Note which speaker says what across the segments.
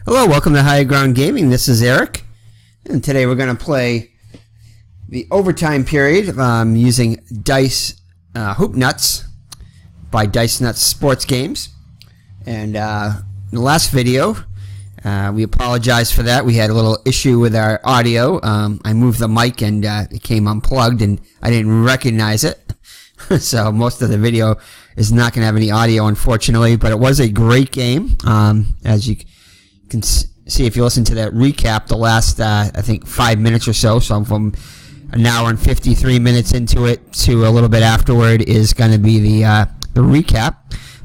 Speaker 1: Hello, welcome to High Ground Gaming. This is Eric, and today we're going to play the overtime period using Hoop Nutz by Dice Nutz Sports Games. And in the last video, we apologize for that. We had a little issue with our audio. I moved the mic and it came unplugged, and I didn't recognize it. So most of the video is not going to have any audio, unfortunately. But it was a great game, as you can see if you listen to that recap. The last, I think, 5 minutes or so. So from an hour and 53 minutes into it to a little bit afterward is going to be the recap.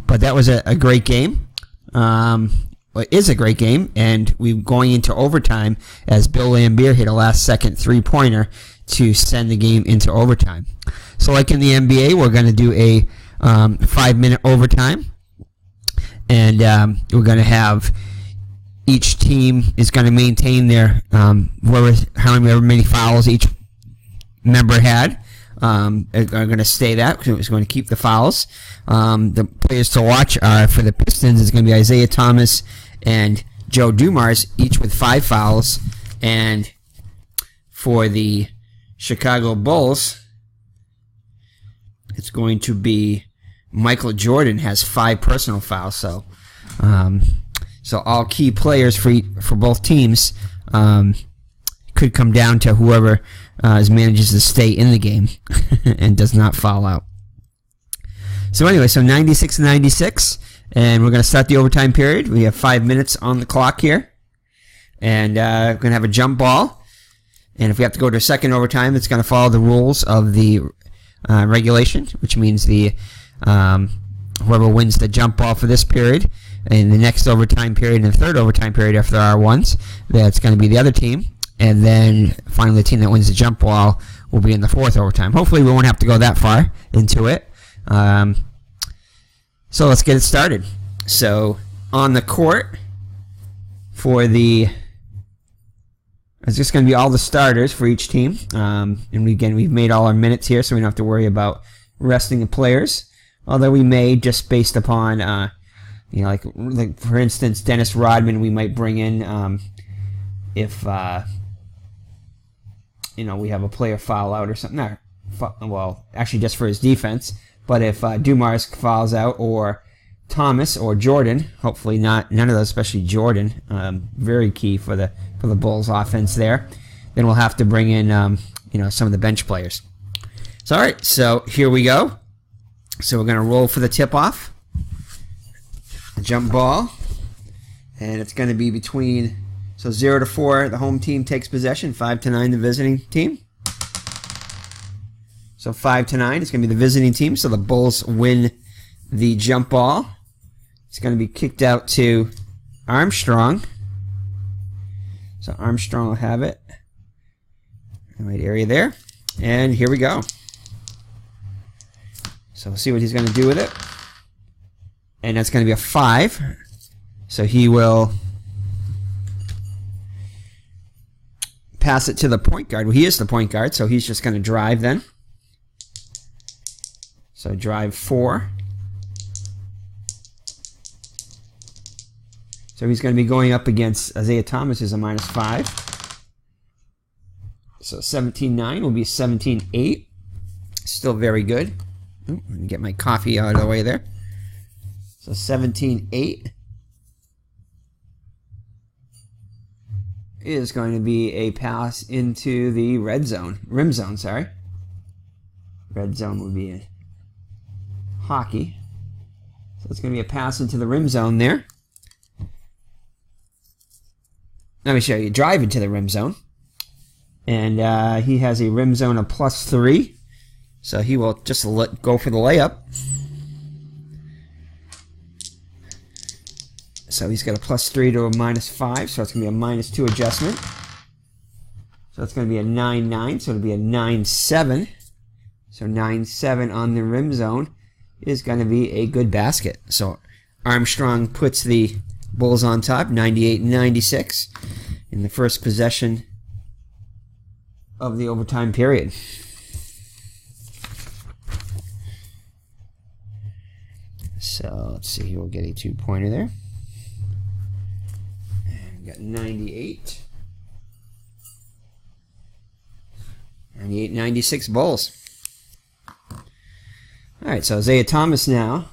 Speaker 1: But that was a great game. It is a great game, and we're going into overtime as Bill Lambier hit a last-second three-pointer to send the game into overtime. So like in the NBA, we're going to do a 5-minute overtime, and we're going to have each team is going to maintain their however many fouls each member had. Are going to stay that because it's going to keep the fouls. The players to watch are for the Pistons is going to be Isaiah Thomas and Joe Dumars, each with 5 fouls, and for the Chicago Bulls, it's going to be Michael Jordan has 5 personal fouls. So all key players for both teams could come down to whoever manages to stay in the game and does not foul out. So anyway, 96-96, and we're going to start the overtime period. We have 5 minutes on the clock here, and we're going to have a jump ball. And if we have to go to a second overtime, it's going to follow the rules of the regulation, which means the whoever wins the jump ball for this period, in the next overtime period and the third overtime period, if there are ones, that's going to be the other team. And then finally the team that wins the jump ball will be in the fourth overtime. Hopefully we won't have to go that far into it. So let's get it started. So on the court it's just going to be all the starters for each team. And we've made all our minutes here, so we don't have to worry about resting the players. Although we may, just based upon, like for instance, Dennis Rodman, we might bring in if we have a player foul out or something. Well, actually just for his defense. But if Dumars fouls out, or Thomas or Jordan, hopefully none of those, especially Jordan, very key for the Bulls offense there, then we'll have to bring in some of the bench players. So all right, so here we go. So we're going to roll for the tip-off, jump ball, and it's going to be between 0-4, the home team takes possession, 5-9, the visiting team. So 5-9 is going to be the visiting team, so the Bulls win the jump ball. It's going to be kicked out to Armstrong. So Armstrong will have it in the right area there. And here we go. So we'll see what he's going to do with it. And that's going to be a 5. So he will pass it to the point guard. Well, he is the point guard, so he's just going to drive then. So drive 4. So he's going to be going up against Isaiah Thomas, who's a -5. So 17-9 will be 17-8. Still very good. Let me get my coffee out of the way there. So 17-8 is going to be a pass into the rim zone. Red zone would be a hockey. So it's going to be a pass into the rim zone there. Let me show you. Drive into the rim zone. And he has a rim zone of +3. So he will just go for the layup. So he's got a +3 to a -5. So it's going to be a -2 adjustment. So it's going to be a 9-9. So it'll be a 9-7. So 9-7 on the rim zone is going to be a good basket. So Armstrong puts the Bulls on top, 98-96, in the first possession of the overtime period. So let's see here, we'll get a 2-pointer there. And got 98. 98, 96 Bulls. All right, so Isaiah Thomas now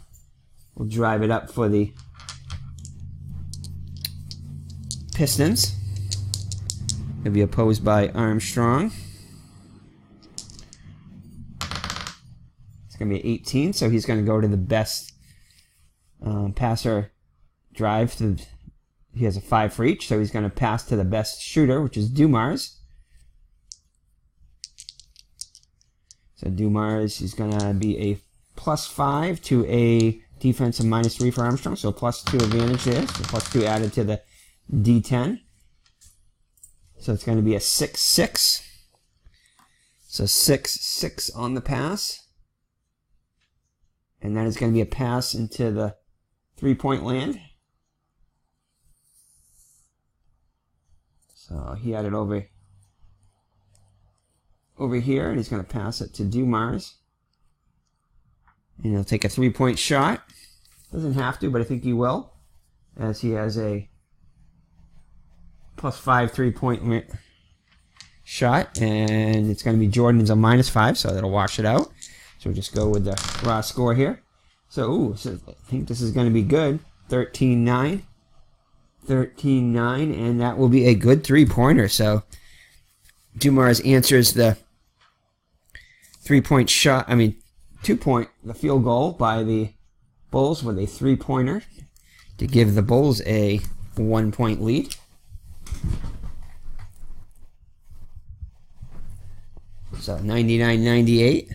Speaker 1: will drive it up for the Pistons. He'll be opposed by Armstrong. It's going to be 18, so he's going to go to the best passer drive. He has a 5 for each, so he's going to pass to the best shooter, which is Dumars. So Dumars is going to be a +5 to a defensive -3 for Armstrong, so +2 advantage there. So +2 added to the D10. So it's going to be a 6-6. So 6-6 on the pass. And that is going to be a pass into the 3-point land. So he had it over here, and he's going to pass it to Dumars. And he'll take a 3-point shot. Doesn't have to, but I think he will, as he has a +5 3-point shot. And it's going to be Jordan's a -5, so that'll wash it out. So we'll just go with the raw score here. So I think this is going to be good. 13-9. 13-9, and that will be a good 3-pointer. So Dumars answers the 3-point shot, the field goal by the Bulls with a 3-pointer to give the Bulls a 1-point lead. So 99-98.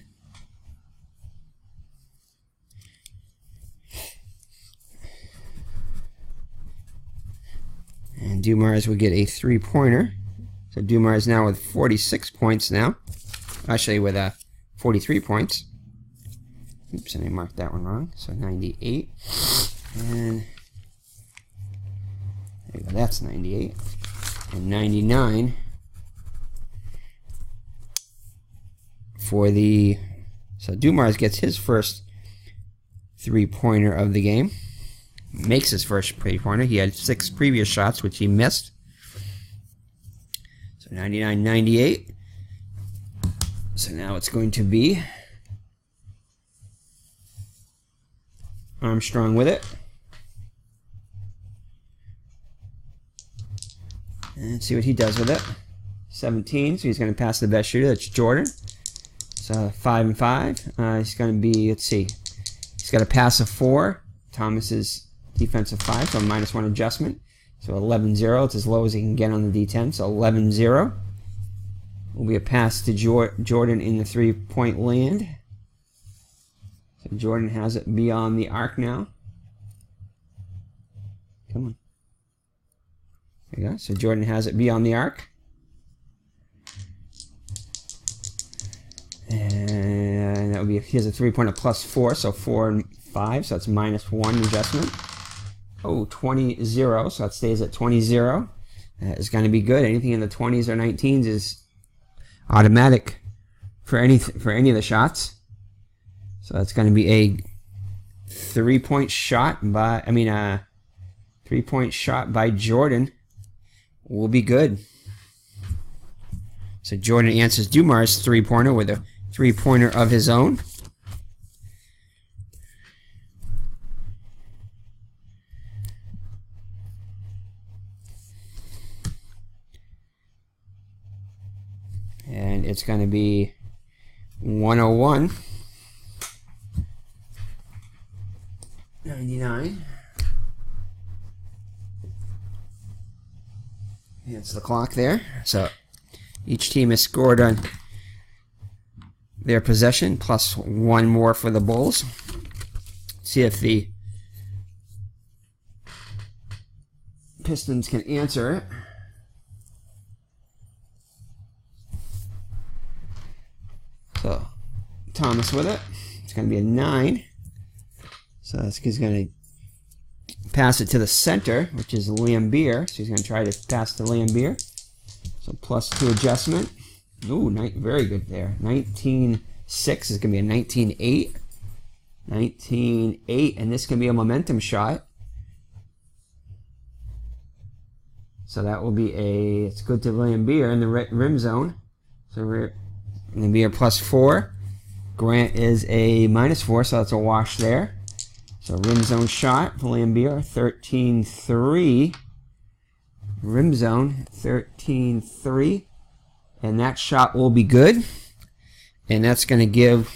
Speaker 1: And Dumars will get a 3-pointer. So Dumars now with 46 points now. Actually with 43 points. Oops, and I marked that one wrong. So 98. And there you go, that's 98. And 99 for the... So Dumars gets his first 3-pointer of the game. Makes his first 3-pointer. He had 6 previous shots, which he missed. So 99-98. So now it's going to be Armstrong with it. And see what he does with it. 17, so he's going to pass the best shooter. That's Jordan. So 5 and 5. He's going to be, let's see, he's got a pass of 4. Thomas is defensive 5, so a -1 adjustment. So 11-0, it's as low as he can get on the D10. So 11-0 will be a pass to Jordan in the 3-point land. So Jordan has it beyond the arc now. Come on. There you go. So Jordan has it beyond the arc. And that would be, he has a 3-pointer +4, so 4 and 5, so that's -1 adjustment. Oh, 20-0, so that stays at 20-0. That is going to be good. Anything in the 20s or 19s is automatic for any of the shots. So that's going to be a 3-point shot by, 3-point shot by Jordan will be good. So Jordan answers Dumars' 3-pointer with a 3-pointer of his own. And it's going to be 101. 99. That's the clock there. So each team has scored on their possession, +1 more for the Bulls. See if the Pistons can answer it. So Thomas with it. It's going to be a 9. So he's going to pass it to the center, which is Lambeer. So he's going to try to pass to Lambeer. So +2 adjustment. Ooh, very good there. 19-6 is going to be a 19-8. 19-8, and this can be a momentum shot. So that will be it's good to Lambeer in the rim zone. So Lambeer +4. Grant is a -4, so that's a wash there. So rim zone shot for Lambeer, 13-3. Rim zone, 13-3. And that shot will be good. And that's going to give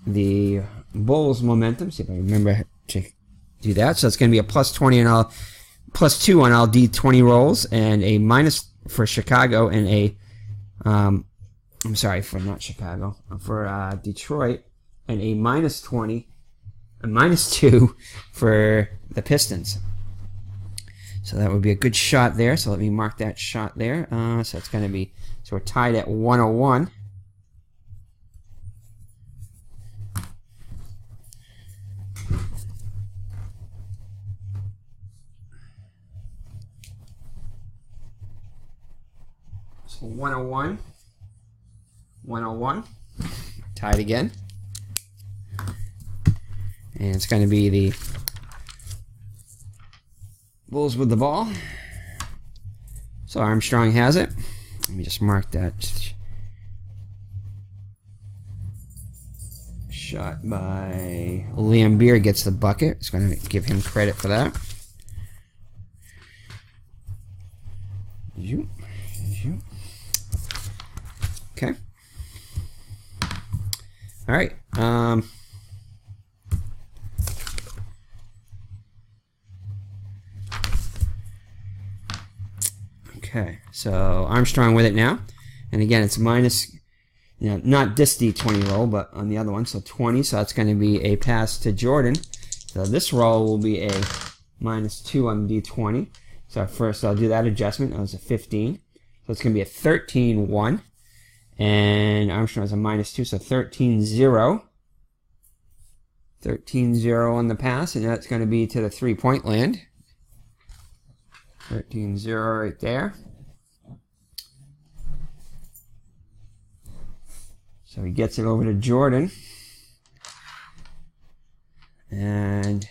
Speaker 1: the Bulls momentum. See if I remember to do that. So it's going to be a +20 and +2 on all D20 rolls, and a minus for Chicago, and a I'm sorry, for not Chicago, for Detroit, and a -20, a -2 for the Pistons. So that would be a good shot there. So let me mark that shot there. So it's going to be, so we're tied at 101. So 101. 101. Tied again. And it's going to be the Bulls with the ball. So Armstrong has it. Let me just mark that. Shot by Lambeer gets the bucket. It's going to give him credit for that. Okay. All right. Okay. So Armstrong with it now, and again it's minus, not this D20 roll, but on the other one. So 20. So that's going to be a pass to Jordan. So this roll will be a -2 on D20. So first I'll do that adjustment. That was a 15. So it's going to be a 13-1. And Armstrong has a -2, so 13-0. 13-0 on the pass, and that's going to be to the three-point land. 13-0 right there. So he gets it over to Jordan. And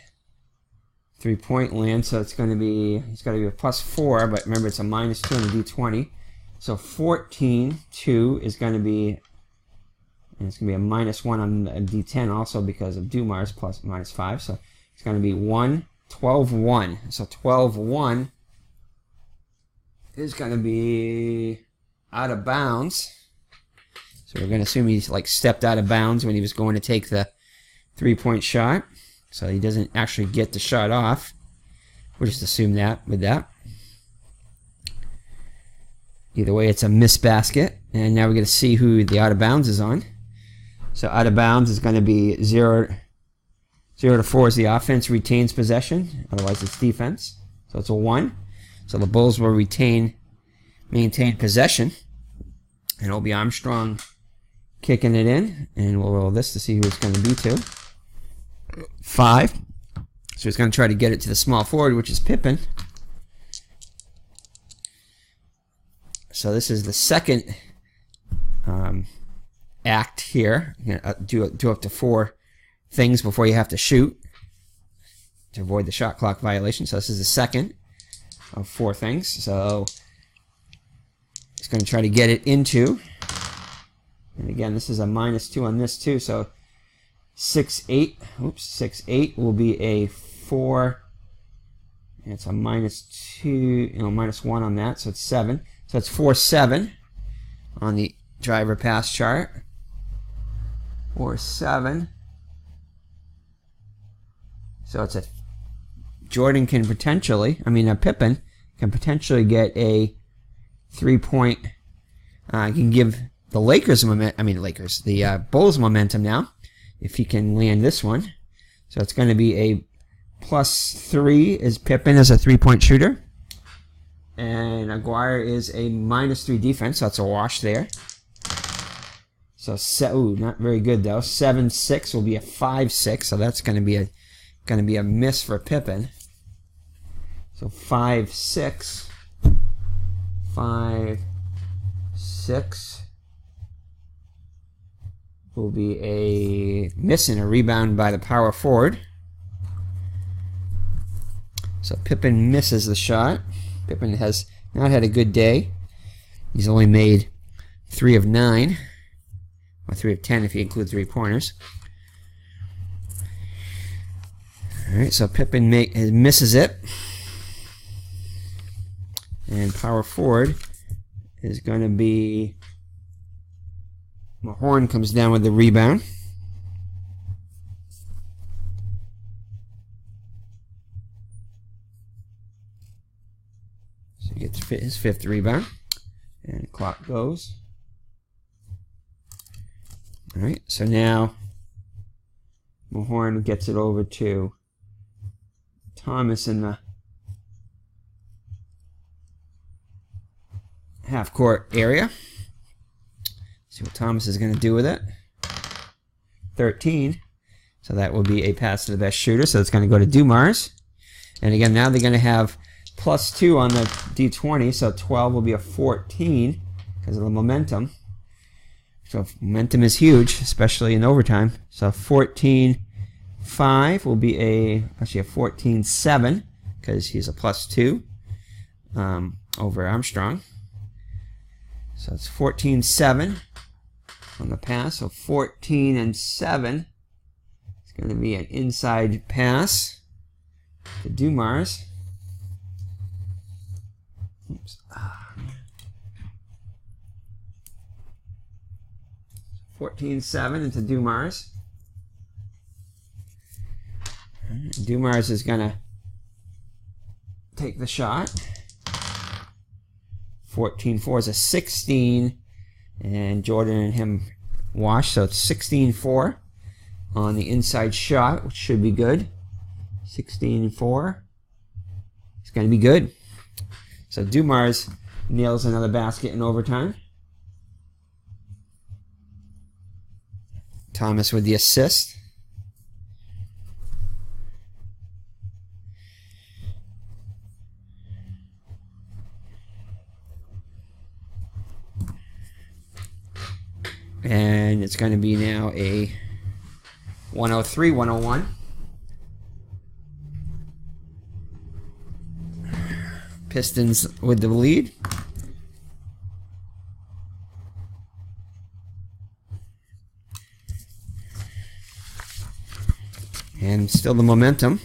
Speaker 1: three-point land, so it's going to be, he's got to be a +4, but remember it's a -2 on the D20. So 14-2 is going to be, and it's going to be a -1 on the D10 also because of Dumars +-5. So it's going to be 12-1. So 12-1 is going to be out of bounds. So we're going to assume he's like stepped out of bounds when he was going to take the three-point shot. So he doesn't actually get the shot off. We'll just assume that with that. Either way, it's a missed basket. And now we're going to see who the out of bounds is on. So out of bounds is going to be 0 to 4 is the offense retains possession. Otherwise, it's defense. So it's a 1. So the Bulls will maintain possession. And it'll be Armstrong kicking it in. And we'll roll this to see who it's going to be to. 5. So he's going to try to get it to the small forward, which is Pippen. So this is the second act here. You're going to do up to 4 things before you have to shoot to avoid the shot clock violation. So this is the second of 4 things. So he's going to try to get it into. And again, this is a -2 on this too. So 6-8. Oops, 6-8 will be a 4. And it's a -2, -1 on that. So it's 7. So it's 4-7 on the driver pass chart. 4-7. So it's a Jordan can potentially, Pippen can potentially get a 3-point. Can give the Lakers the Bulls momentum now if he can land this one. So it's going to be a +3 is Pippen as a 3-point shooter. And Aguirre is a -3 defense, so that's a wash there. So not very good though. 7-6 will be a 5-6, so that's going to be a miss for Pippen. So 5-6, 5-6 will be a miss and a rebound by the power forward. So Pippen misses the shot. Pippen has not had a good day. He's only made 3 of 9, or 3 of 10 if you include 3-pointers. All right, so Pippen misses it, and power forward is going to be Mahorn. Comes down with the rebound. So he gets his 5th rebound, and the clock goes. All right, so now Mahorn gets it over to Thomas in the half-court area. See what Thomas is going to do with it. 13. So that will be a pass to the best shooter. So it's going to go to Dumars. And again, now they're going to have +2 on the D20. So 12 will be a 14 because of the momentum. So momentum is huge, especially in overtime. So 14-5 will be actually a 14-7 because he's a +2 over Armstrong. So it's 14-7 on the pass. So 14-7. It's going to be an inside pass to Dumars. Oops. 14-7 into Dumars. Dumars is going to take the shot. 14-4 is a 16, and Jordan and him wash, so it's 16-4 on the inside shot, which should be good. 16-4. It's going to be good. So Dumars nails another basket in overtime. Thomas with the assist. And it's going to be now a 103-101. Pistons with the lead. And still the momentum.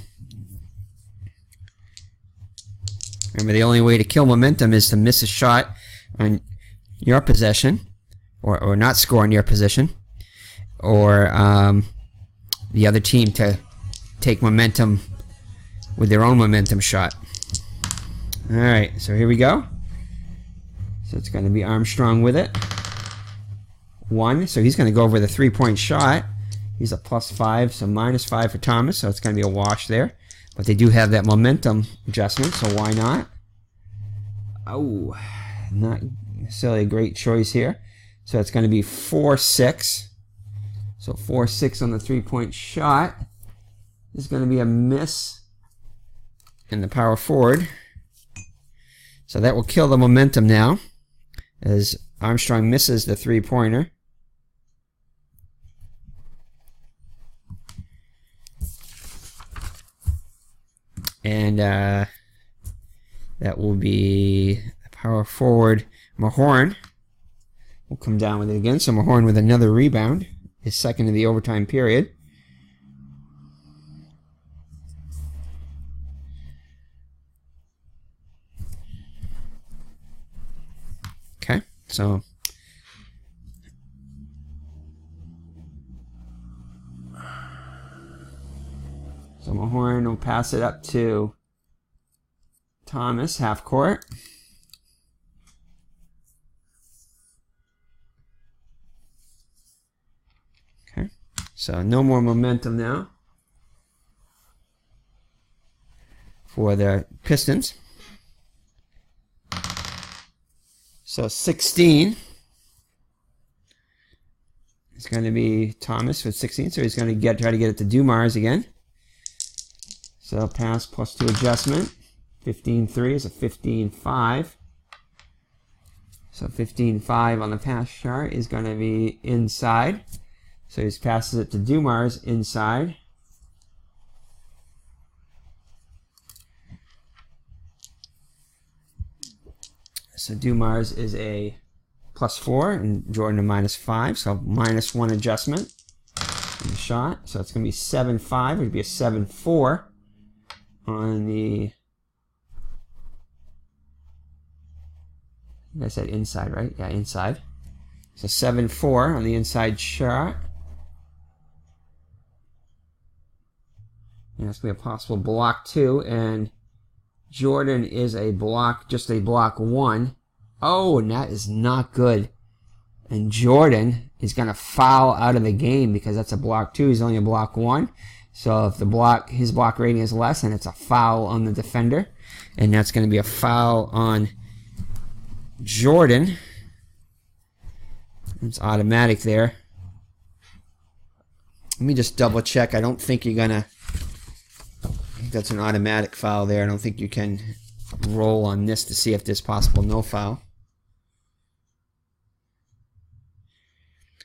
Speaker 1: Remember, the only way to kill momentum is to miss a shot on your possession. Or not score in your position, or the other team to take momentum with their own momentum shot. All right, so here we go. So it's going to be Armstrong with it. 1, so he's going to go over the 3-point shot. He's a +5, so -5 for Thomas, so it's going to be a wash there. But they do have that momentum adjustment, so why not? Oh, not necessarily a great choice here. So it's going to be 4-6. So 4-6 on the 3-point shot. This is going to be a miss in the power forward. So that will kill the momentum now, as Armstrong misses the 3-pointer. And that will be the power forward, Mahorn. We'll come down with it again. So Mahorn with another rebound, his second of the overtime period. Okay, so Mahorn will pass it up to Thomas, half court. So no more momentum now for the Pistons. So 16 is going to be Thomas with 16. So he's going to try to get it to Dumars again. So pass +2 adjustment. 15-3 is a 15-5. So 15-5 on the pass chart is going to be inside. So he passes it to Dumars inside. So Dumars is a +4 and Jordan a -5. So -1 adjustment in the shot. So it's going to be 7-5. It would be a 7-4 on the... I said inside, right? Yeah, inside. So 7-4 on the inside shot. And that's going to be a possible block 2. And Jordan is a block, just a block 1. Oh, and that is not good. And Jordan is going to foul out of the game because that's a block 2. He's only a block 1. So if his block rating is less, then it's a foul on the defender. And that's going to be a foul on Jordan. It's automatic there. Let me just double check. I don't think you're going to... I think that's an automatic foul there. I don't think you can roll on this to see if there's possible no foul.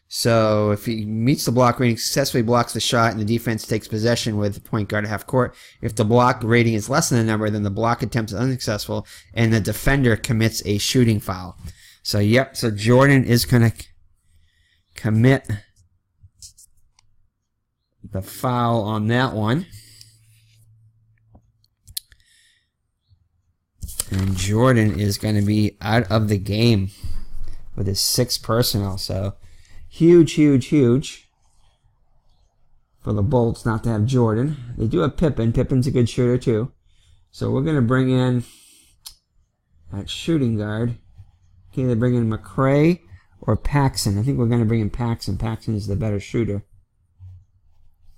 Speaker 1: So if he meets the block rating, successfully blocks the shot, and the defense takes possession with the point guard at half court. If the block rating is less than the number, then the block attempt is unsuccessful, and the defender commits a shooting foul. So yep, so Jordan is going to commit the foul on that one. And Jordan is going to be out of the game with his 6 personal. So huge, huge, huge for the Bolts not to have Jordan. They do have Pippen. Pippen's a good shooter too. So we're going to bring in that shooting guard. Okay, they bring in McRae or Paxson. I think we're going to bring in Paxson. Paxson is the better shooter.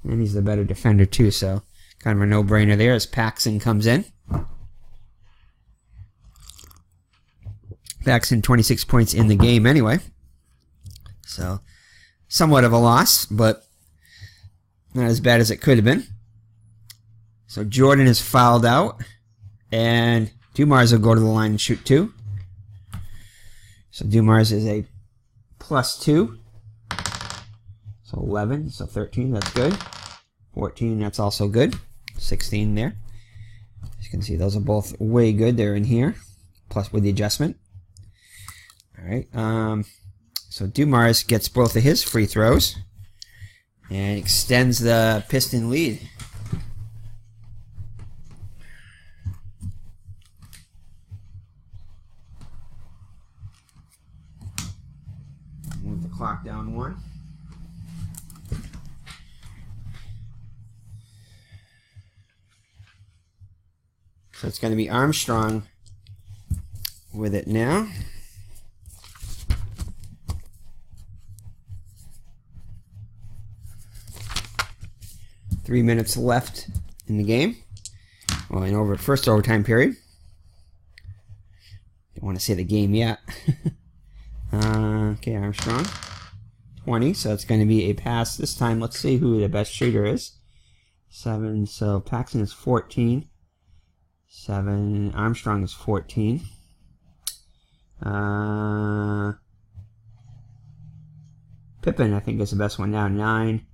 Speaker 1: And he's the better defender too. So kind of a no-brainer there as Paxson comes in. Paxson 26 points in the game anyway. So, somewhat of a loss, but not as bad as it could have been. So Jordan is fouled out, and Dumars will go to the line and shoot 2. So Dumars is a +2. So 11, so 13, that's good. 14, that's also good. 16 there. As you can see, those are both way good. They're in here, plus with the adjustment. All right. So Dumars gets both of his free throws and extends the Piston lead. Move the clock down 1. So it's going to be Armstrong with it now. 3 minutes left in the game. Well, in first overtime period. Don't want to say the game yet. Okay, Armstrong. 20, so it's going to be a pass this time. Let's see who the best shooter is. 7, so Paxson is 14. 7, Armstrong is 14. Pippen, I think, is the best one now. 9.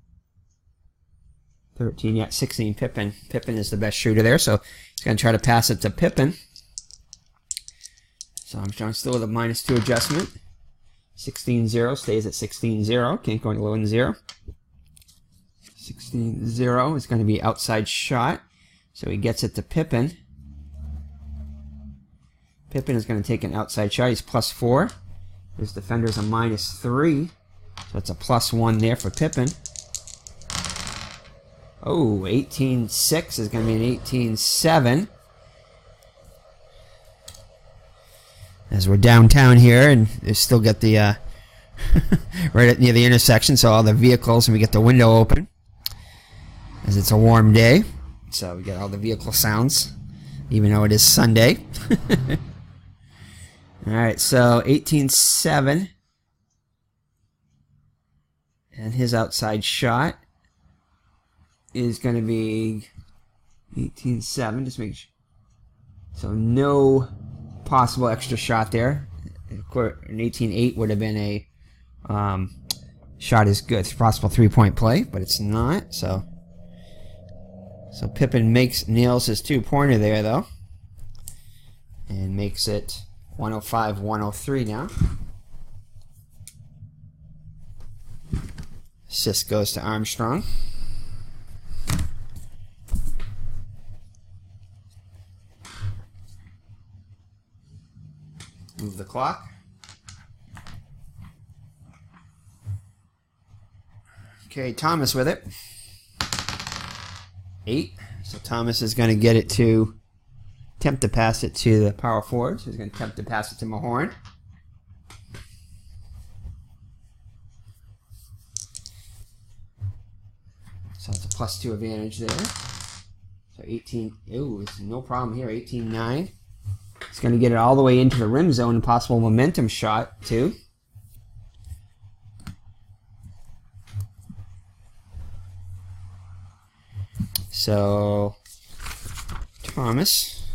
Speaker 1: 13, yeah, 16, Pippen. Pippen is the best shooter there, so he's going to try to pass it to Pippen. So Armstrong still with a -2 adjustment. 16-0, stays at 16-0. Can't go into 11-0. 16-0 is going to be outside shot. So he gets it to Pippen. Pippen is going to take an outside shot. He's +4. His defender's a -3. So it's a +1 there for Pippen. Oh, 18-6 is going to be an 18-7. As we're downtown here, and they still get the right near the intersection, so all the vehicles, and we get the window open as it's a warm day. So we get all the vehicle sounds, even though it is Sunday. All right, so 18-7, and his outside shot is going to be 18-7. Just make sure. So no possible extra shot there. Of course, an 18-8 would have been a shot is good. It's a possible 3-point play, but it's not. So Pippen nails his 2-pointer there though, and makes it 105, 103 now. Assist goes to Armstrong. Move the clock. Okay, Thomas with it. 8. So Thomas is going to get it to attempt to pass it to the power forward. So he's going to attempt to pass it to Mahorn. So it's a +2 advantage there. So 18. Ooh, no problem here. 18-9. He's going to get it all the way into the rim zone. Possible momentum shot, too. So Thomas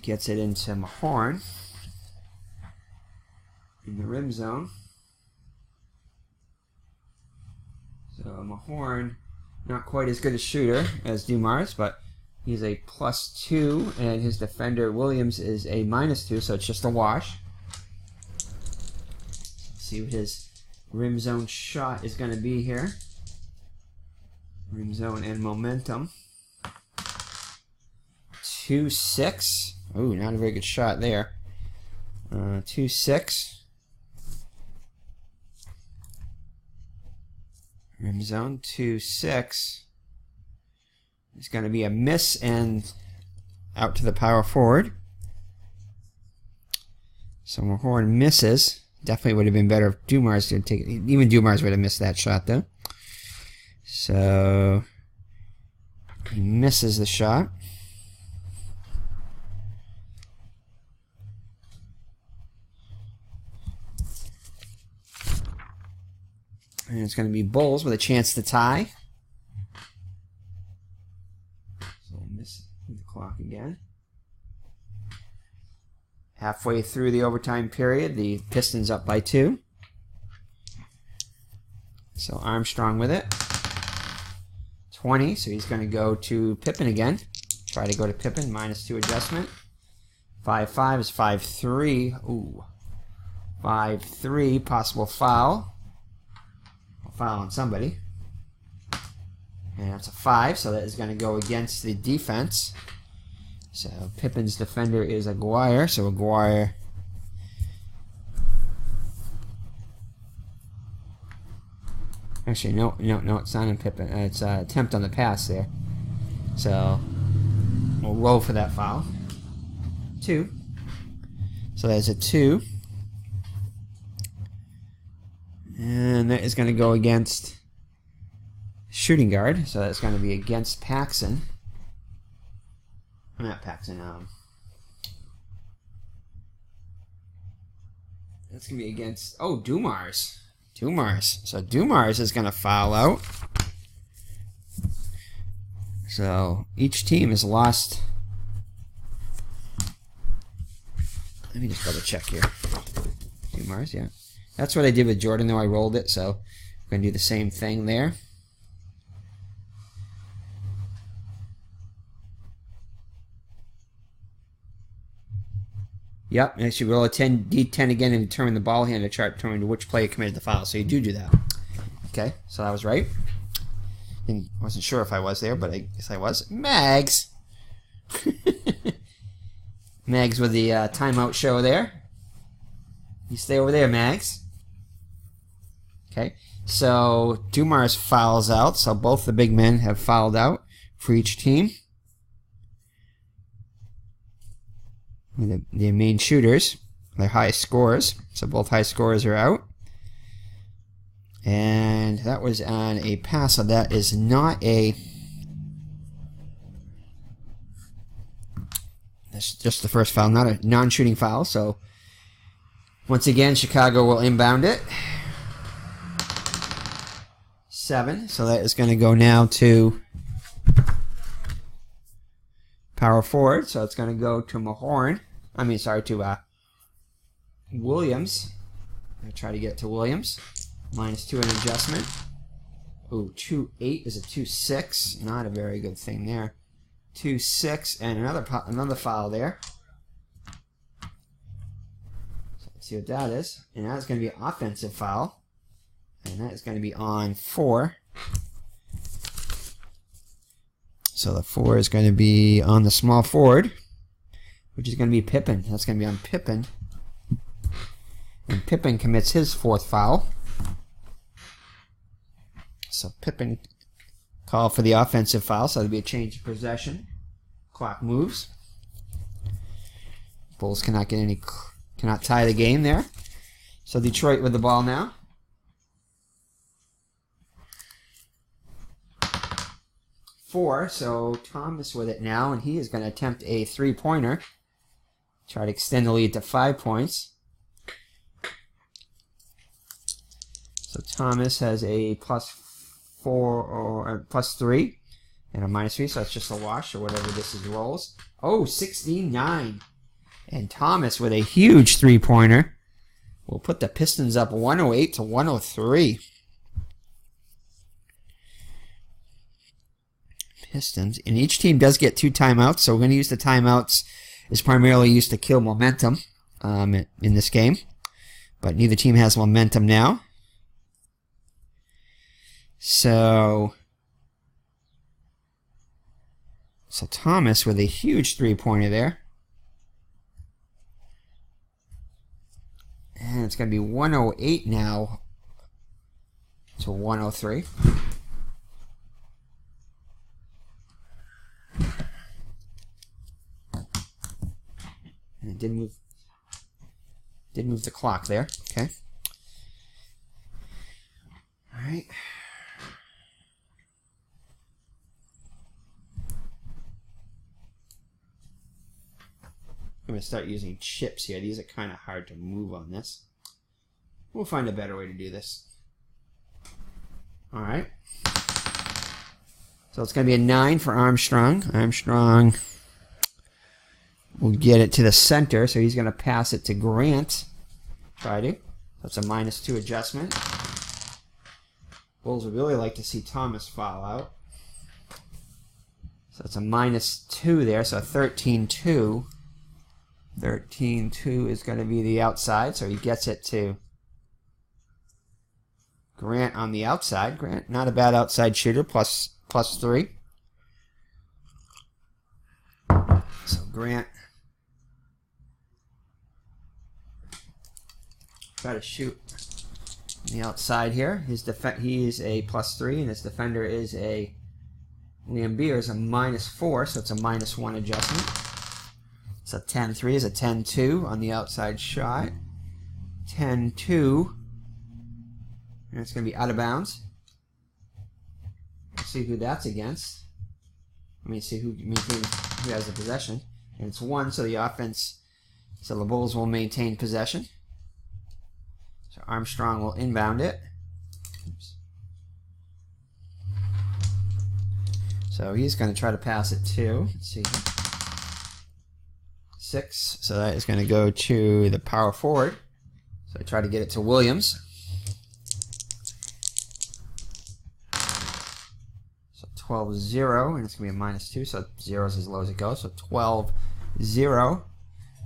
Speaker 1: gets it into Mahorn in the rim zone. So Mahorn, not quite as good a shooter as Dumars, but he's a +2, and his defender Williams is a -2, so it's just a wash. Let's see what his rim zone shot is going to be here. Rim zone and momentum. 2-6. Ooh, not a very good shot there. 2-6. Rim zone 2-6. It's going to be a miss and out to the power forward. So Mahorn misses. Definitely would have been better if Dumars did take it. Even Dumars would have missed that shot though. So he misses the shot. And it's going to be Bulls with a chance to tie. So we'll miss the clock again. Halfway through the overtime period, the Pistons up by 2. So Armstrong with it. 20, so he's going to go to Pippen again. Try to go to Pippen, -2 adjustment. 5-5 is 5-3. Ooh. 5-3, possible foul. Foul on somebody. And that's a 5, so that is going to go against the defense. So Pippen's defender is Aguirre, so Aguirre actually no, it's not in Pippen. It's an attempt on the pass there. So we'll roll for that foul. 2. So there's a 2. And that is going to go against shooting guard, so that's going to be against Paxson. Not Paxson. That's going to be against Dumars. So Dumars is going to foul out. So each team has lost. Let me just double check here. Dumars, yeah. That's what I did with Jordan, though I rolled it, so we're going to do the same thing there. Yep, and I should roll a D10 again and determine the ball handler chart, determine which player committed the foul. So you do that. Okay, so I was right. I wasn't sure if I was there, but I guess I was. Mags! Mags with the timeout show there. You stay over there, Mags. Okay, so Dumars fouls out, so both the big men have fouled out for each team. The main shooters, their highest scorers, so both high scorers are out. And that was on a pass, so that is not a... That's just the first foul, not a non-shooting foul, so once again, Chicago will inbound it. 7, so that is going to go now to power forward, so it's going to go to Mahorn. To Williams. I'm going to try to get to Williams. -2 an adjustment. Ooh, 2-8 is a 2-6. Not a very good thing there. 2-6 and another foul there. So let's see what that is. And that's going to be an offensive foul. And that is going to be on 4. So the 4 is going to be on the small forward, which is going to be Pippen. That's going to be on Pippen. And Pippen commits his 4th foul. So Pippen called for the offensive foul, so there'll be a change of possession. Clock moves. Bulls cannot tie the game there. So Detroit with the ball now. So Thomas with it now, and he is going to attempt a 3-pointer. Try to extend the lead to 5 points. So Thomas has a +4 or +3 and a -3, so that's just a wash or whatever this is rolls. Oh, 16-9. And Thomas with a huge 3-pointer will put the Pistons up 108 to 103. Pistons. And each team does get 2 timeouts, so we're going to use the timeouts is primarily used to kill momentum in this game. But neither team has momentum now. So Thomas with a huge 3-pointer there. And it's going to be 108 now to 103. And it did move the clock there. Okay. All right. I'm going to start using chips here. These are kind of hard to move on this. We'll find a better way to do this. All right. So it's going to be a 9 for Armstrong. Armstrong will get it to the center, so he's going to pass it to Grant. Try to. That's a -2 adjustment. Bulls would really like to see Thomas foul out. So it's a -2 there, so 13-2. 13-2 is going to be the outside, so he gets it to Grant on the outside. Grant, not a bad outside shooter, +3. So Grant try to shoot on the outside here. He is a +3, and his defender is a Liam Beer is a -4, so it's a -1 adjustment. So 10-3 is a 10-2 on the outside shot. 10-2. And it's going to be out of bounds. Let's see who that's against. Let me see who has the possession. And it's 1, so the offense, so the Bulls will maintain possession. So Armstrong will inbound it. Oops. So he's going to try to pass it to, let's see, 6. So that is going to go to the power forward. So I try to get it to Williams. So 12-0, and it's going to be a -2, so 0 is as low as it goes. So 12-0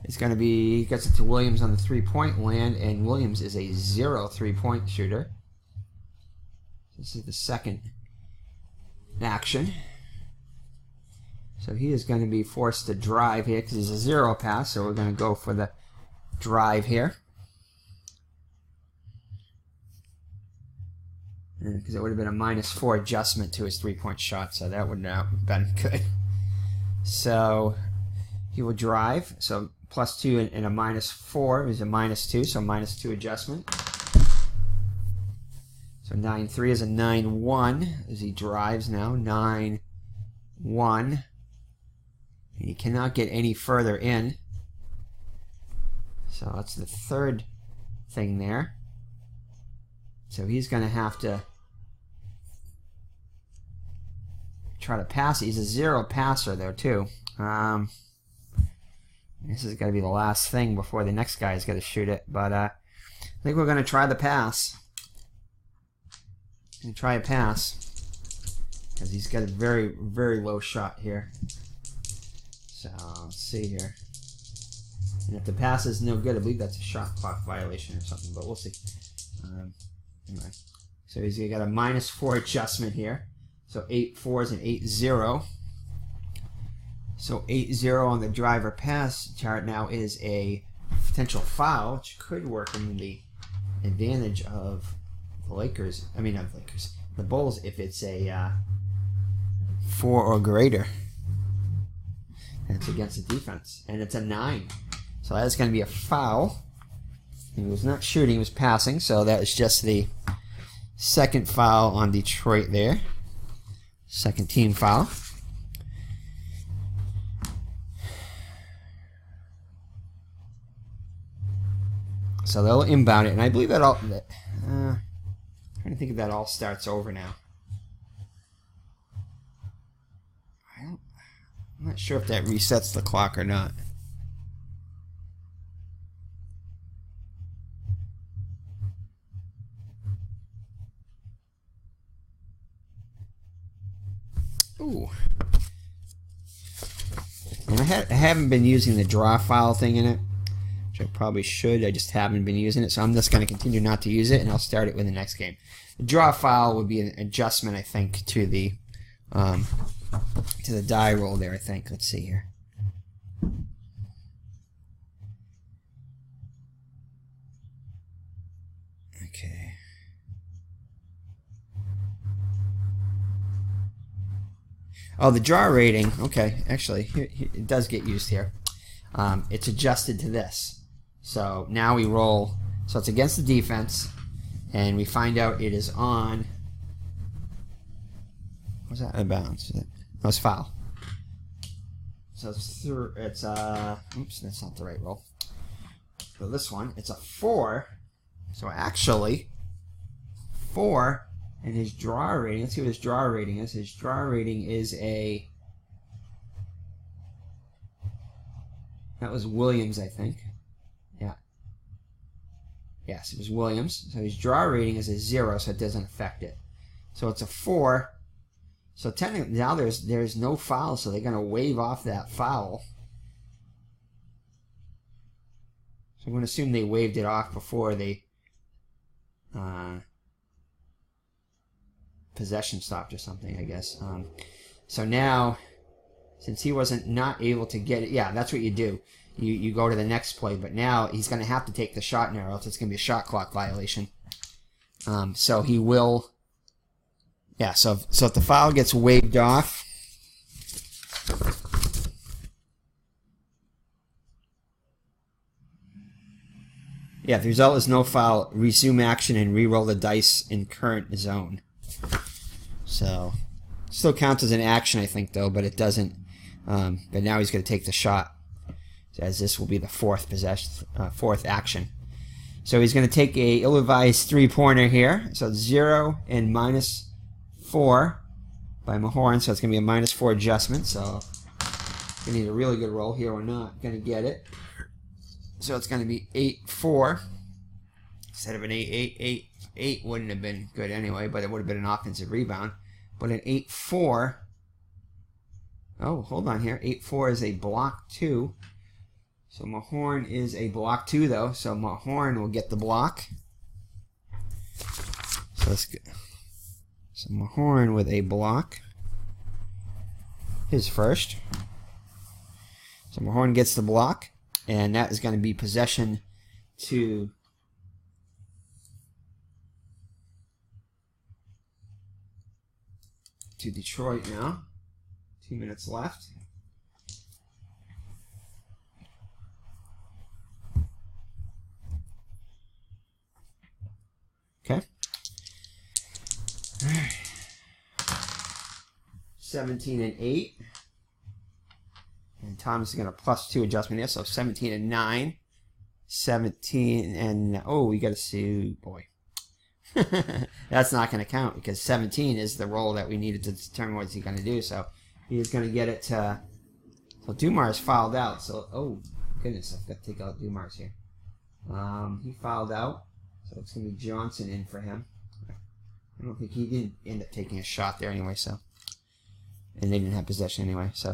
Speaker 1: is going to be, gets it to Williams on the 3-point land, and Williams is a 0 3-point shooter. This is the second action. So he is going to be forced to drive here because he's a 0 pass, so we're going to go for the drive here. Because it would have been a -4 adjustment to his 3-point shot, so that would not have been good. So he will drive, so +2 and a -4 is a -2, so -2 adjustment. So 9-3 is a 9-1 as he drives now. 9-1. He cannot get any further in. So that's the third thing there. So he's going to have to try to pass. He's a 0 passer there too. This is going to be the last thing before the next guy is going to shoot it. But I think we're going to try the pass. and try a pass, because he's got a very, very low shot here. So let's see here. And if the pass is no good, I believe that's a shot clock violation or something, but we'll see. Anyway, so he's got a -4 adjustment here. So 8-4 is an 8-0. So 8-0 on the driver pass chart now is a potential foul, which could work in the advantage of the Lakers. I mean, not the Lakers, the Bulls, if it's a 4 or greater. That's against the defense, and it's a 9. So that's going to be a foul. He was not shooting, he was passing, so that is just the second foul on Detroit there. Second team foul. So they'll inbound it, and I believe that all... trying to think if that all starts over now. I'm not sure if that resets the clock or not. Ooh. And I haven't been using the draw file thing in it, which I probably should. I just haven't been using it, so I'm just going to continue not to use it, and I'll start it with the next game. The draw file would be an adjustment, I think, to the die roll there, I think. Let's see here. Okay. Oh, the draw rating. Okay, actually, here, it does get used here. It's adjusted to this. So now we roll. So it's against the defense, and we find out it is on. What's that? Out of bounds. No, it's foul. So it's oops, that's not the right roll. But this one, it's a 4. So actually, 4. And his draw rating, let's see what his draw rating is. His draw rating is a... That was Williams, I think. Yeah. Yes, it was Williams. So his draw rating is a 0, so it doesn't affect it. So it's a 4. So technically, now there's no foul, so they're going to waive off that foul. So I'm going to assume they waived it off before they... possession stopped or something, I guess. So now, since he wasn't not able to get it, yeah, that's what you do. You go to the next play, but now he's going to have to take the shot now, or else it's going to be a shot clock violation. So he will, yeah. So if the foul gets waived off, yeah, if the result is no foul, resume action and re-roll the dice in current zone. So, still counts as an action, I think, though, but it doesn't. But now he's going to take the shot, as this will be the fourth action. So he's going to take a ill-advised three-pointer here. So it's 0 and -4 by Mahorn. So it's going to be a -4 adjustment. So we need a really good roll here. We're not going to get it. So it's going to be 8-4 instead of an 8-8. 8 wouldn't have been good anyway, but it would have been an offensive rebound. But an 8-4. Oh, hold on here. 8-4 is a block 2. So Mahorn is a block 2, though. So Mahorn will get the block. So let's go. So Mahorn with a block. His first. So Mahorn gets the block. And that is going to be possession to Detroit now. 2 minutes left. Okay. All right. 17 and 8. And Thomas is going to +2 adjustment here, so 17 and 9. 17 and... Oh, we got to see... Boy. That's not going to count because 17 is the roll that we needed to determine what he's going to do. So he's going to get it to... So Dumars fouled out. So, oh, goodness, I've got to take out Dumars here. He fouled out. So it's going to be Johnson in for him. I don't think he didn't end up taking a shot there anyway, so. And they didn't have possession anyway, so.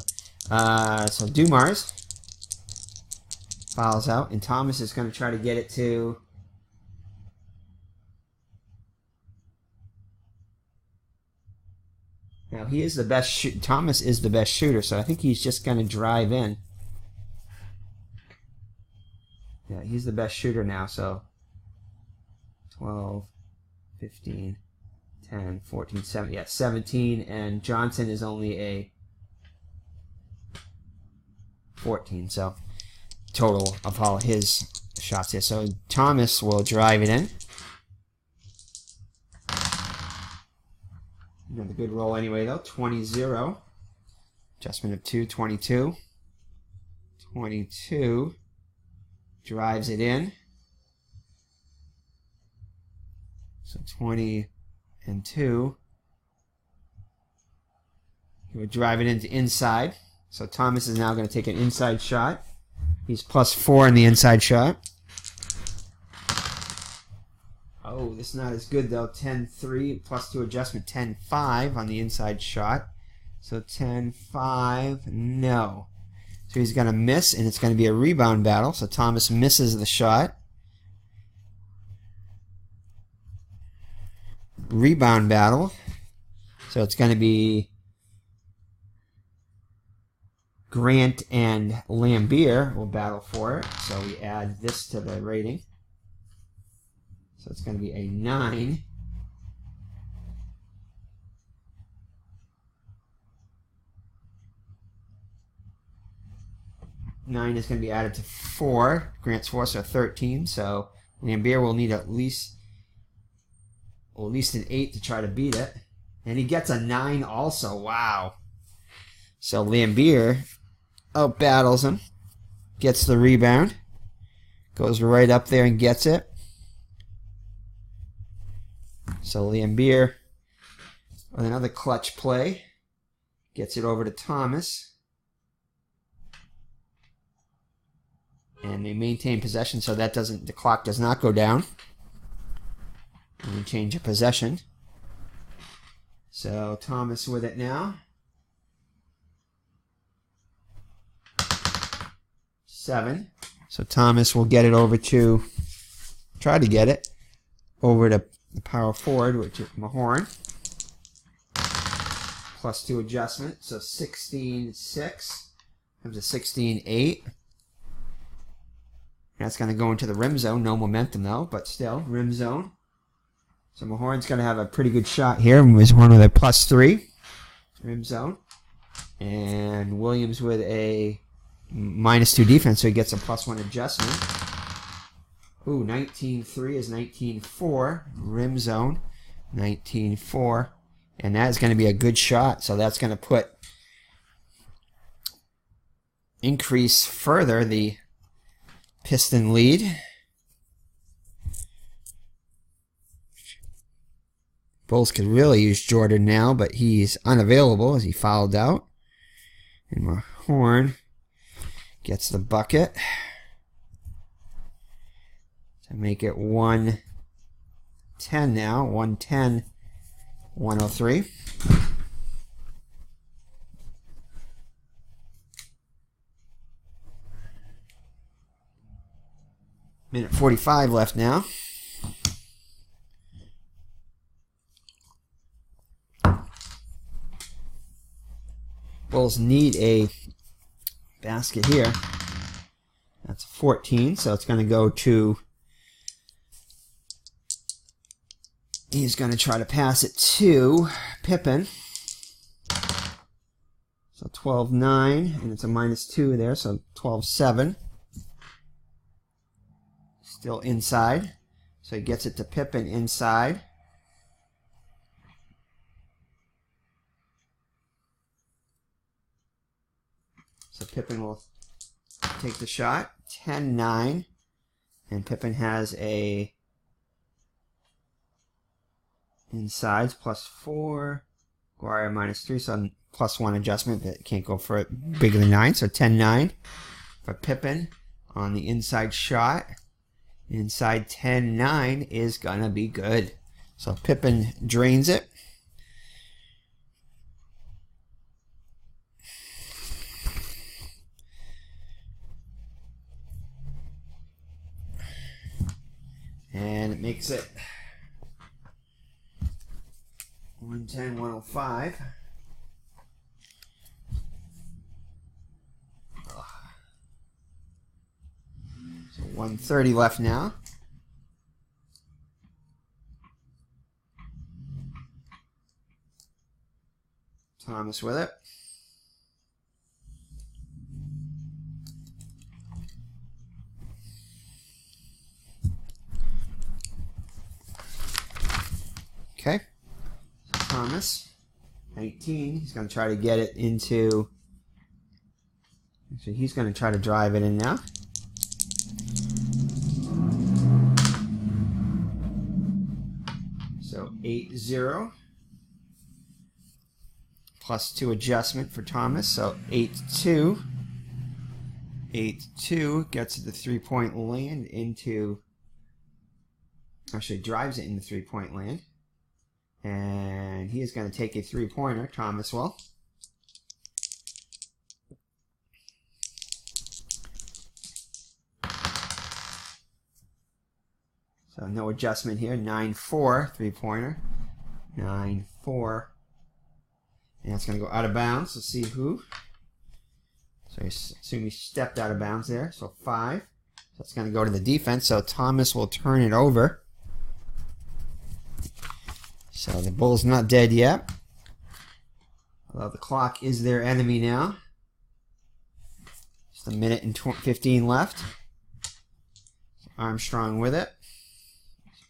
Speaker 1: So Dumars fouls out, and Thomas is going to try to get it to. Now he is the best Thomas is the best shooter, so I think he's just going to drive in. Yeah, he's the best shooter now, so 12, 15, 10, 14, 17, yeah, 17, and Johnson is only a 14, so total of all his shots here. So Thomas will drive it in. Another good roll anyway, though. 20-0. Adjustment of 2, 22. 22. Drives it in. So 20 and 2. He would drive it into inside. So Thomas is now going to take an inside shot. He's +4 in the inside shot. Oh, this is not as good though. 10-3 +2 adjustment. 10-5 on the inside shot. So 10-5, no. So he's going to miss, and it's going to be a rebound battle. So Thomas misses the shot. Rebound battle. So it's going to be Grant and Lambier will battle for it. So we add this to the rating. So it's going to be a 9. Nine is going to be added to 4. Grant's 4, so 13. So Lambier will need at least an 8 to try to beat it. And he gets a 9 also. Wow. So Lambier out-battles him. Gets the rebound. Goes right up there and gets it. So Lambier, with another clutch play, gets it over to Thomas. And they maintain possession, so that the clock does not go down. And we change of possession. So Thomas with it now. 7. So Thomas will get it over to, try to get it over to the power forward, which is Mahorn. +2 adjustment, so 16-6. Comes to 16-8. That's going to go into the rim zone. No momentum though, but still, rim zone. So Mahorn's going to have a pretty good shot here. He was one with a +3. Rim zone. And Williams with a -2 defense, so he gets a +1 adjustment. Ooh, 19-3 is 19-4. Rim zone. 19-4. And that is going to be a good shot. So that's going to increase further the Piston lead. Bulls could really use Jordan now, but he's unavailable as he fouled out. And Mahorn gets the bucket to make it 110 now. 110-103. Minute 45 left now. Bulls need a basket here. That's 14, so it's going to go to... He's going to try to pass it to Pippen. So 12-9, and it's a -2 there, so 12-7. Still inside. So he gets it to Pippen inside. So Pippen will take the shot. 10-9. And Pippen has a insides +4. Guire -3, so +1 adjustment, but can't go for it bigger than 9. So 10-9 for Pippen on the inside shot. Inside 10-9 is going to be good. So Pippen drains it. And it makes it 110, 105. So 130 left now. Thomas with it. Okay. So Thomas, 19. He's going to try to get it into... So he's going to try to drive it in now. So 8-0. +2 adjustment for Thomas. So 8-2. 8-2 gets the 3-point land into... Actually drives it into 3-point land. And he is going to take a 3-pointer, Thomas will. So no adjustment here. 9-4, 3-pointer. 9-4. And it's going to go out of bounds. Let's see who. So I assume he stepped out of bounds there. So 5. So it's going to go to the defense. So Thomas will turn it over. So the Bulls not dead yet. Although the clock is their enemy now. Just a minute and 15 left. So Armstrong with it.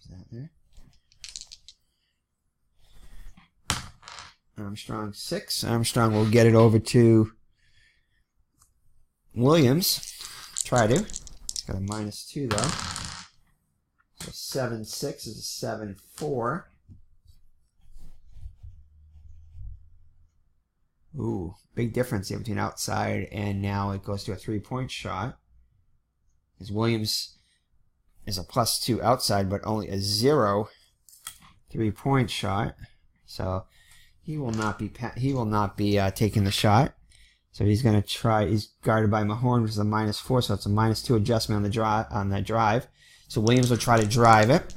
Speaker 1: That there. Armstrong 6. Armstrong will get it over to Williams. Try to. Got a -2 though. So 7-6 is a 7-4. Ooh, big difference here between outside and now it goes to a 3-point shot. As Williams is a +2 outside, but only a 0 3-point shot. So he will not be taking the shot. So he's going to try. He's guarded by Mahorn, which is a -4, so it's a -2 adjustment on the drive. So Williams will try to drive it.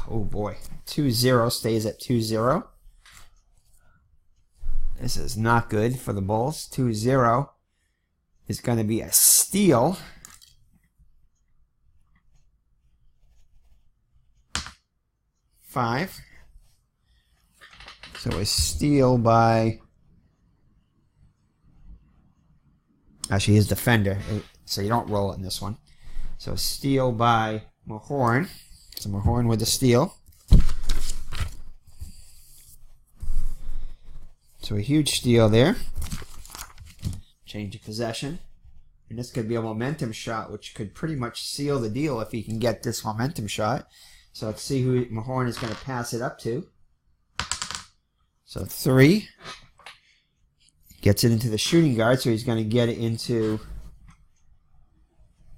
Speaker 1: Oh boy, 2-0 stays at 2-0. This is not good for the Bulls. 2-0 is going to be a steal. Five. So a steal by... Actually, his defender. So you don't roll it in this one. So a steal by Mahorn. So Mahorn with the steal. So a huge steal there. Change of possession. And this could be a momentum shot, which could pretty much seal the deal if he can get this momentum shot. So let's see who Mahorn is going to pass it up to. So 3. Gets it into the shooting guard, so he's going to get it into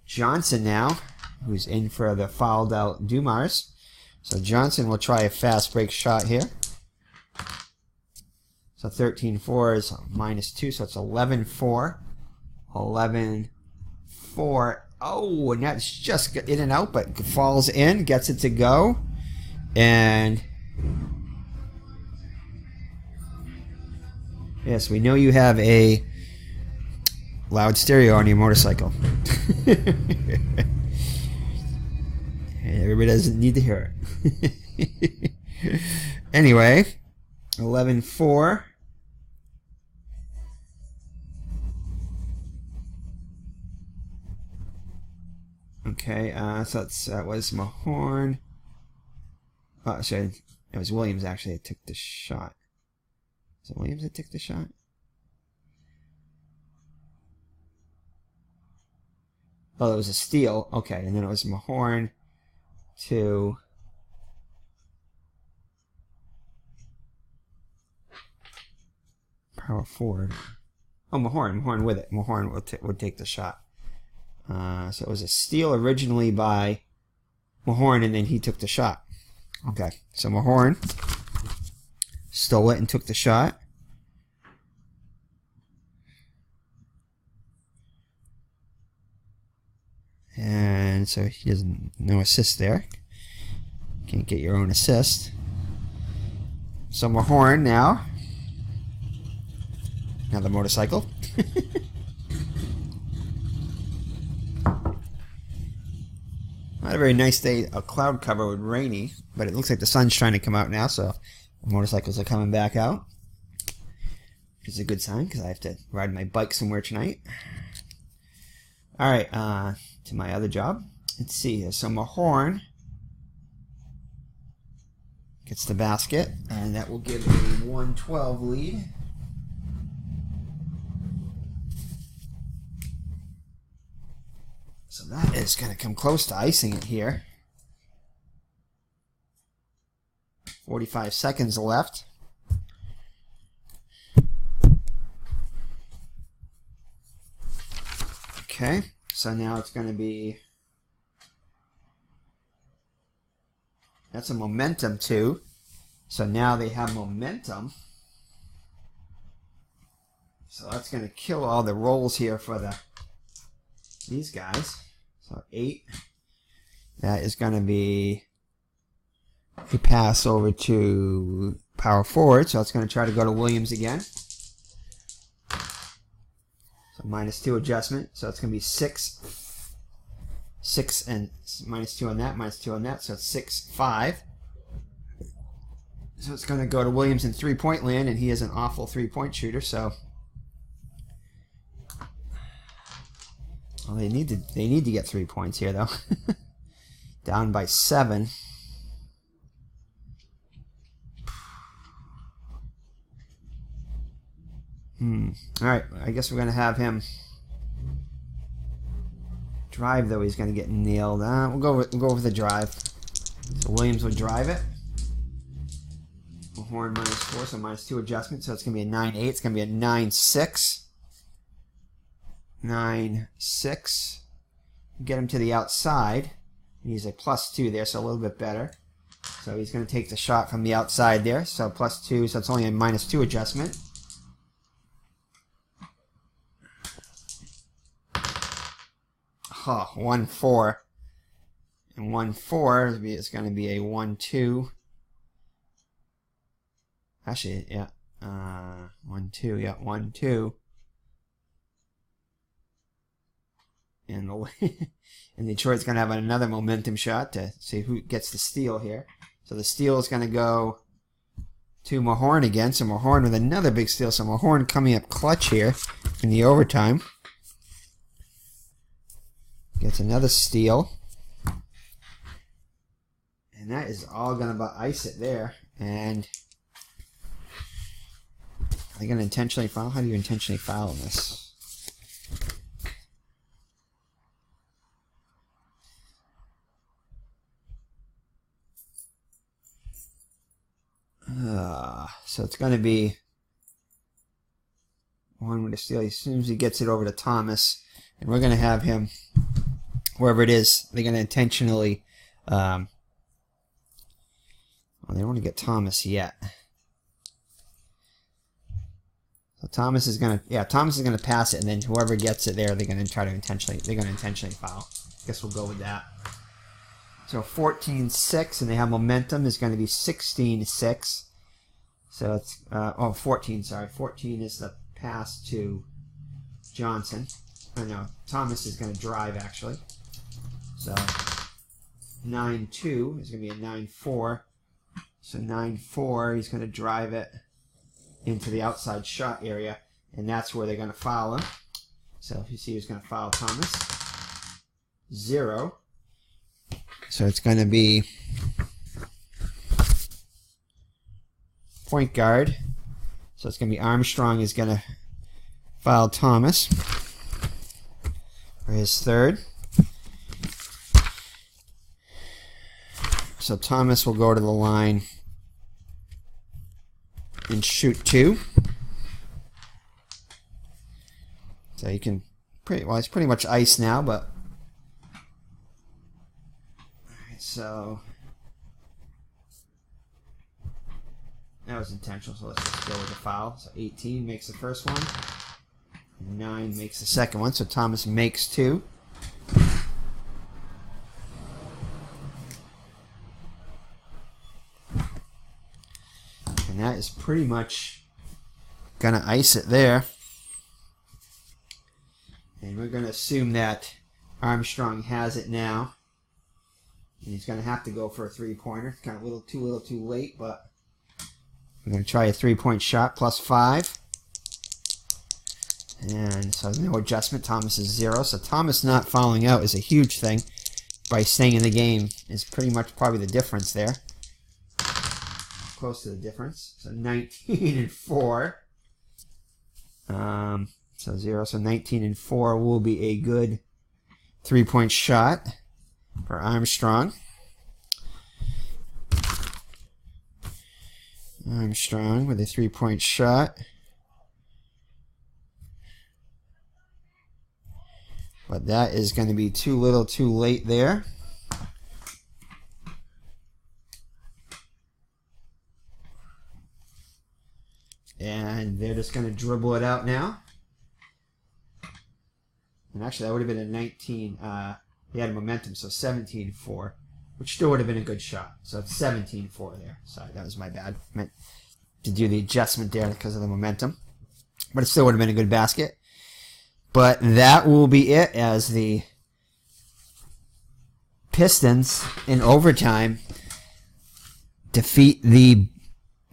Speaker 1: Johnson now, who's in for the fouled out Dumars. So Johnson will try a fast break shot here. So 13-4 is -2, so it's 11-4. 11-4. Oh, and that's just in and out, but falls in, gets it to go. And yes, we know you have a loud stereo on your motorcycle. Everybody doesn't need to hear it. Anyway, 11-4. Okay, so that was Mahorn. Oh, sorry, it was Williams actually that took the shot. Was it Williams that took the shot? Oh, it was a steal. Okay, and then it was Mahorn to... power forward. Oh, Mahorn with it. Mahorn would take the shot. So it was a steal originally by Mahorn, and then he took the shot. Okay, so Mahorn stole it and took the shot. And so he doesn't, no assist there. Can't get your own assist. So Mahorn now. Another motorcycle. Not a very nice day, a cloud cover with rainy, but it looks like the sun's trying to come out now, so the motorcycles are coming back out. Which is a good sign, because I have to ride my bike somewhere tonight. Alright, to my other job. Let's see here. So Mahorn gets the basket, and that will give a 112 lead. So that is going to come close to icing it here. 45 seconds left. Okay, so now it's going to be... That's a momentum too. So now they have momentum. So that's going to kill all the rolls here for these guys. So 8. That is going to be a pass over to power forward. So it's going to try to go to Williams again. So -2 adjustment. So it's going to be 6 and -2 on that, -2 on that. So it's 6-5. So it's going to go to Williams in 3-point land, and he is an awful 3-point shooter. So well, they need to get 3 points here though. Down by 7. Alright, I guess we're going to have him drive, though he's going to get nailed. We'll go with the drive. So Williams will drive it. Horn -4, so -2 adjustment. So it's going to be a 9-8. It's going to be a 9-6. 9-6. Get him to the outside. He's a +2 there, so a little bit better. So he's going to take the shot from the outside there. So +2, so it's only a -2 adjustment. Oh, 1-4. And 1-4 is going to be a 1-2. Actually, yeah. 1-2, yeah, 1-2. And Detroit's going to have another momentum shot to see who gets the steal here. So the steal is going to go to Mahorn again. So Mahorn with another big steal. So Mahorn coming up clutch here in the overtime. Gets another steal. And that is all going to ice it there. And are they going to intentionally foul? How do you intentionally foul in this? So it's going to be one with a steal. As soon as he gets it over to Thomas, and we're going to have him, wherever it is, they're going to intentionally, well, they don't want to get Thomas yet. So Thomas is going to, Thomas is going to pass it, and then whoever gets it there, they're going to try to intentionally foul. I guess we'll go with that. So 14-6, and they have momentum, is going to be 16-6. So it's, 14, sorry. 14 is the pass to Johnson. Oh, no, Thomas is going to drive, actually. So 9-2 is going to be a 9-4. So 9-4, he's going to drive it into the outside shot area, and that's where they're going to foul him. So if you see who's going to foul Thomas. 0. So it's going to be point guard. So it's going to be Armstrong is going to foul Thomas for his third. So Thomas will go to the line and shoot 2. So you can he's pretty much iced now, but so that was intentional, so let's just go with the foul. So 18 makes the first one. 9 makes the second one, so Thomas makes 2. And that is pretty much going to ice it there. And we're going to assume that Armstrong has it now. And he's going to have to go for a three-pointer. Kind of a little too late, but we're going to try a three-point shot plus 5. And so no adjustment. Thomas is 0. So Thomas not fouling out is a huge thing. By staying in the game is pretty much probably the difference there. Close to the difference. So 19 and 4. So 0. So 19 and 4 will be a good three-point shot for Armstrong. Armstrong with a three-point shot. But that is going to be too little too late there. And they're just going to dribble it out now. And actually, that would have been a 19. He had a momentum, so 17-4, which still would have been a good shot. So it's 17-4 there. Sorry, that was my bad. I meant to do the adjustment there because of the momentum. But it still would have been a good basket. But that will be it as the Pistons in overtime defeat the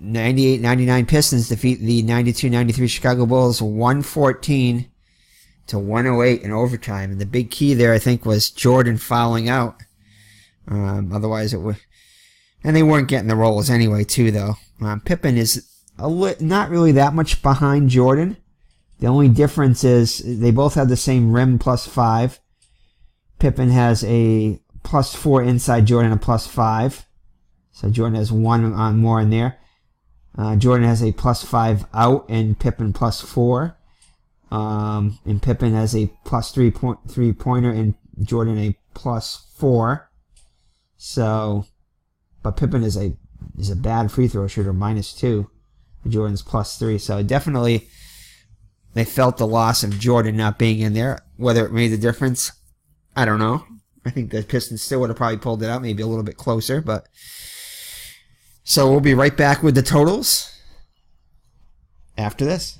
Speaker 1: 98-99 Pistons, defeat the 92-93 Chicago Bulls 114 to 108 in overtime. And the big key there, I think, was Jordan fouling out. Otherwise, it would. And they weren't getting the rolls anyway, too, though. Pippen is not really that much behind Jordan. The only difference is they both have the same rim plus 5. Pippen has a plus 4 inside Jordan, a plus 5. So Jordan has 1 on more in there. Jordan has a plus 5 out and Pippen plus 4. And Pippen has a plus 3-pointer and Jordan a plus 4. So, but Pippen is a bad free throw shooter, minus 2. Jordan's plus 3. So definitely they felt the loss of Jordan not being in there. Whether it made the difference, I don't know. I think the Pistons still would have probably pulled it out, maybe a little bit closer. But so we'll be right back with the totals after this.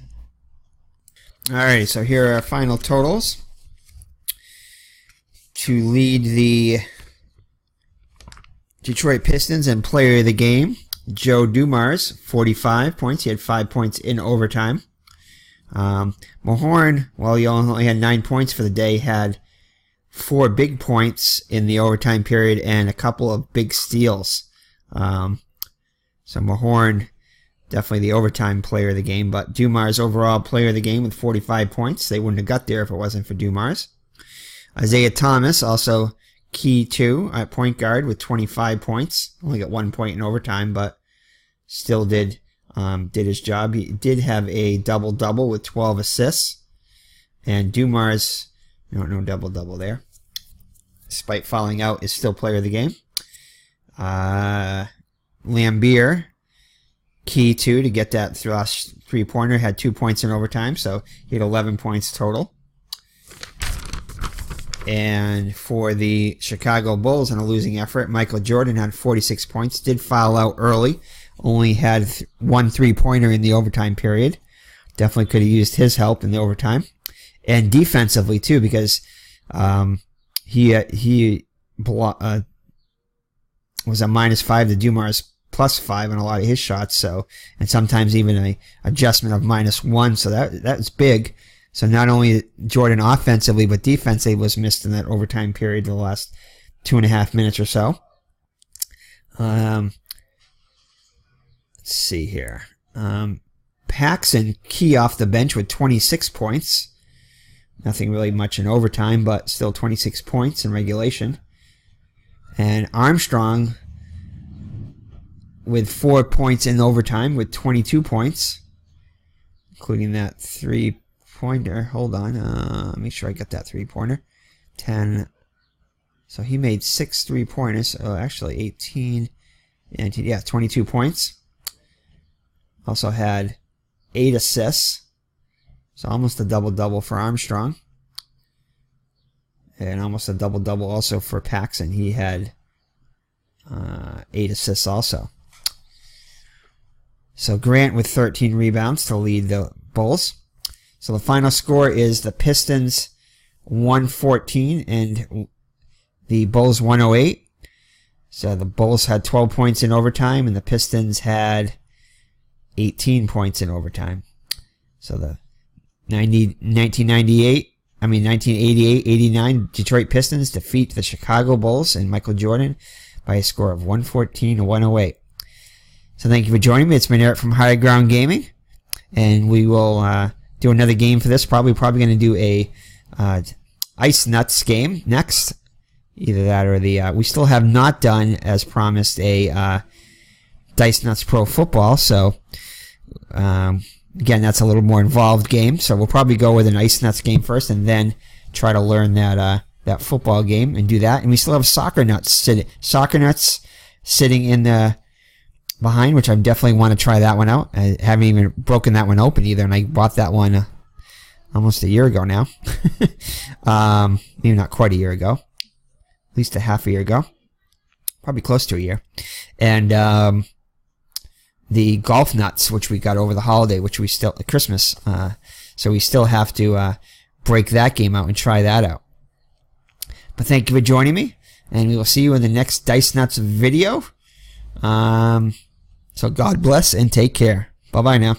Speaker 1: Alright, so here are our final totals. To lead the Detroit Pistons and player of the game, Joe Dumars, 45 points. He had 5 points in overtime. Mahorn, well, he only had 9 points for the day, had 4 big points in the overtime period and a couple of big steals. So Mahorn, definitely the overtime player of the game, but Dumars overall player of the game with 45 points. They wouldn't have got there if it wasn't for Dumars. Isaiah Thomas, also key too, at point guard with 25 points. Only got 1 point in overtime, but still did his job. He did have a double-double with 12 assists. And Dumars, no double-double there. Despite fouling out, is still player of the game. Lambier, key too, to get that last three-pointer, had 2 points in overtime, so he had 11 points total. And for the Chicago Bulls in a losing effort, Michael Jordan had 46 points, did foul out early, only had 1 3-pointer in the overtime period. Definitely could have used his help in the overtime. And defensively too, because he was a -5 to Dumars +5 on a lot of his shots, so, and sometimes even an adjustment of -1, so that was big. So not only Jordan offensively, but defensively was missed in that overtime period the last 2.5 minutes or so. Let's see here. Paxson, key off the bench with 26 points. Nothing really much in overtime, but still 26 points in regulation. And Armstrong with 4 points in overtime with 22 points, including that 3-pointer. Hold on. Make sure I get that 3-pointer. 10, So he made 6 3-pointers. Oh, actually 18, 19, yeah, 22 points. Also had 8 assists. So almost a double-double for Armstrong. And almost a double-double also for Paxson. He had 8 assists also. So Grant with 13 rebounds to lead the Bulls. So the final score is the Pistons 114 and the Bulls 108. So the Bulls had 12 points in overtime and the Pistons had 18 points in overtime. So the 1988-89 Detroit Pistons defeat the Chicago Bulls and Michael Jordan by a score of 114 to 108. So thank you for joining me. It's been Eric from High Ground Gaming, and we will do another game for this. Probably going to do a Dice Nutz game next. Either that or the we still have not done, as promised, a Dice Nutz Pro Football. So again, that's a little more involved game. So we'll probably go with an Dice Nutz game first, and then try to learn that that football game and do that. And we still have Soccer Nutz sitting in the behind, which I definitely want to try that one out. I haven't even broken that one open either, and I bought that one almost a year ago now. Maybe not quite a year ago. At least a half a year ago. Probably close to a year. And the Golf Nuts, which we got over the holiday, which we still, Christmas. So we still have to break that game out and try that out. But thank you for joining me, and we will see you in the next Dice Nutz video. So God bless and take care. Bye-bye now.